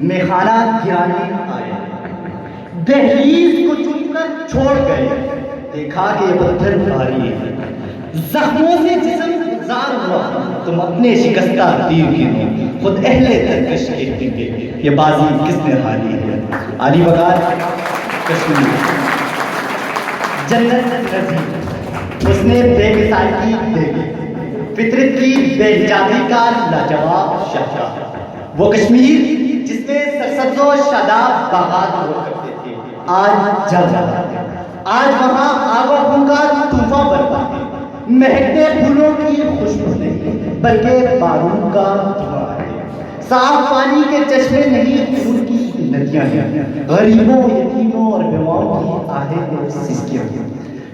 میخانہ گرانے آئے، دہلیز کو چن کر چھوڑ گئے، دیکھا کہ یہ پتھر بھاری ہے، زخموں سے جسم گزار ہوا، تم اپنے شکستہ تیر گرو، خود اہل ترکش کہتے گے یہ بازی کس نے ہاری ہے۔ علی بغار کشمیر۔ جنت نظیر اس نے بے مثال کی دیکھی، فطرت کی بے حجابی کا لاجواب شاہکار، وہ کشمیر جس میں سرسبز و شاداب باغات ہوا کرتے تھے آج جل رہا ہے، آج وہاں آگ و خون کا طوفان برپا ہے، مہکتے پھولوں کی خوشبو نہیں بلکہ بارود کا دھواں ہے، صاف پانی کے چشمے نہیں خون کی ندیاں ہیں، غریبوں یتیموں اور بیواؤں کی آہیں اور سسکیاں ہیں،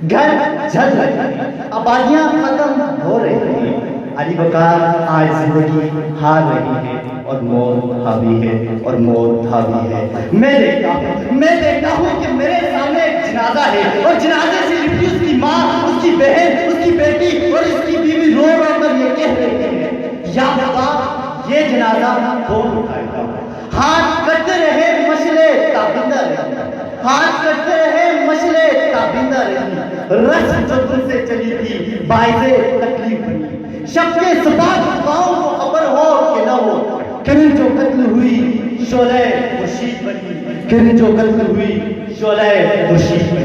گھر جل رہے ہیں، آبادیاں ختم ہو رہی ہیں، علی بغار آج زندگی ہار رہی ہے اور موت حاوی ہے اور موت حاوی ہے۔ میں دیکھتا ہوں کہ میرے سامنے ایک جنازہ ہے اور جنازے سے لپٹی اس کی ماں، اس کی بہن، اس کی بیٹی اور اس کی بیوی رو رو کر یہ کہہ رہی ہے، یا خدا یہ جنازہ کون اٹھائے گا؟ ہاتھ کرتے رہے مشعلے تابندہ رہی، ہاتھ کرتے رہے مشعلے تابندہ رہی، رس جو تم سے چلی تھی باعث تکلیف بنی، شب کے سپاہ گاؤں کو خبر ہو کہ نہ ہو، کرن جو قتل ہوئی شعلہ خورشید بنی، کرن جو قتل ہوئی شعلہ خورشید بنی۔